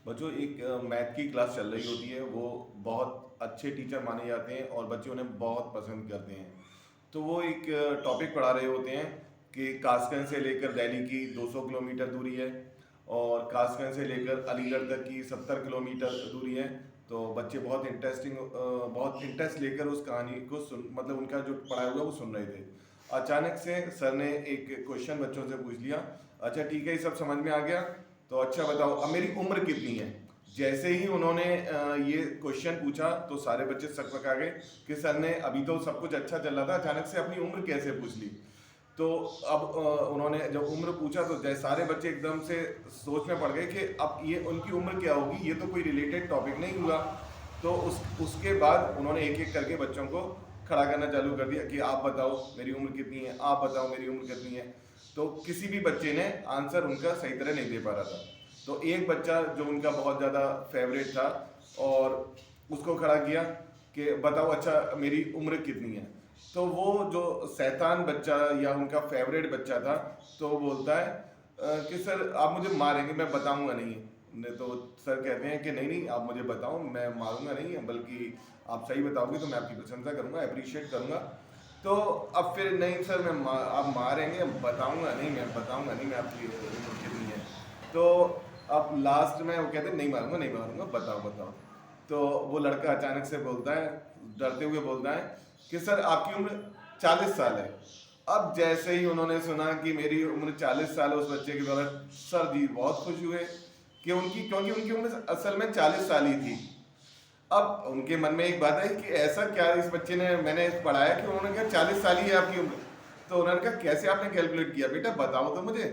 बच्चों एक मैथ की क्लास चल रही होती है, वो बहुत अच्छे टीचर माने जाते हैं और बच्चे उन्हें बहुत पसंद करते हैं। तो वो एक टॉपिक पढ़ा रहे होते हैं कि कासगंज से लेकर दिल्ली की 200 किलोमीटर दूरी है और कासगंज से लेकर अलीगढ़ तक की 70 किलोमीटर दूरी है। तो बच्चे बहुत इंटरेस्ट लेकर उस कहानी को सुन मतलब उनका जो पढ़ाया हुआ वो सुन रहे थे। अचानक से सर ने एक क्वेश्चन बच्चों से पूछ लिया। अच्छा ठीक है, ये सब समझ में आ गया, तो अच्छा बताओ अब मेरी उम्र कितनी है। जैसे ही उन्होंने ये क्वेश्चन पूछा तो सारे बच्चे सकपका गए कि सर ने अभी तो सब कुछ अच्छा चल रहा था, अचानक से अपनी उम्र कैसे पूछ ली। तो अब उन्होंने जब उम्र पूछा तो जैसे सारे बच्चे एकदम से सोच में पड़ गए कि अब ये उनकी उम्र क्या होगी, ये तो कोई रिलेटेड टॉपिक नहीं हुआ। तो उसके बाद उन्होंने एक एक करके बच्चों को खड़ा करना चालू कर दिया कि आप बताओ मेरी उम्र कितनी है, आप बताओ मेरी उम्र कितनी है। तो किसी भी बच्चे ने आंसर उनका सही तरह नहीं दे पा रहा था। तो एक बच्चा जो उनका बहुत ज़्यादा फेवरेट था और उसको खड़ा किया कि बताओ अच्छा मेरी उम्र कितनी है। तो वो जो शैतान बच्चा या उनका फेवरेट बच्चा था, तो वो बोलता है कि सर आप मुझे मारेंगे, मैं बताऊंगा नहीं। तो सर कहते हैं कि नहीं नहीं आप मुझे बताओ, मैं मारूंगा नहीं, बल्कि आप सही बताओगे तो मैं आपकी प्रशंसा करूंगा, अप्रिशिएट करूंगा। तो अब फिर नहीं सर आप मारेंगे, बताऊंगा नहीं, मैं बताऊंगा नहीं मैं आपकी उम्र कितनी है। तो अब लास्ट में वो कहते हैं नहीं मारूंगा नहीं मारूंगा, बताओ बताओ। तो वो लड़का अचानक से बोलता है, डरते हुए बोलता है कि सर आपकी उम्र 40 साल है। अब जैसे ही उन्होंने सुना कि मेरी उम्र 40 साल है, उस बच्चे के द्वारा सर जी बहुत खुश हुए कि क्योंकि उनकी उम्र असल में 40 साल ही थी। अब उनके मन में एक बात है कि ऐसा क्या इस बच्चे ने मैंने पढ़ाया कि उन्होंने कहा 40 साल ही है आपकी उम्र। तो उन्होंने कहा कैसे आपने कैलकुलेट किया, बेटा बताओ तो मुझे।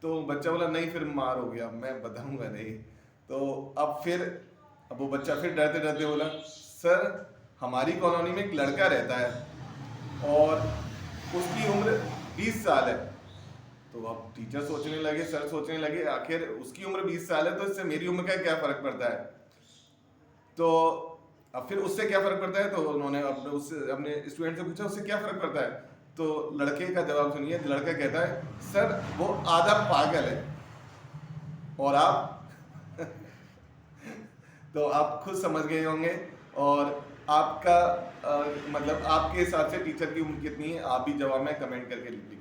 तो बच्चा बोला नहीं फिर मार हो गया, मैं बताऊंगा नहीं। तो अब फिर अब वो बच्चा फिर डरते डरते बोला सर हमारी कॉलोनी में एक लड़का रहता है और उसकी उम्र 20 साल है। तो अब टीचर सोचने लगे, सर सोचने लगे आखिर उसकी उम्र 20 साल है तो इससे मेरी उम्र का क्या फर्क पड़ता है। तो अब फिर उससे क्या फर्क पड़ता है, तो उन्होंने अपने स्टूडेंट से पूछा उससे क्या फर्क पड़ता है। तो लड़के का जवाब सुनिए, लड़का कहता है सर वो आधा पागल है और आप तो आप खुद समझ गए होंगे। और आपका मतलब आपके हिसाब से टीचर की उम्र कितनी है, आप भी जवाब में कमेंट करके लिखिए।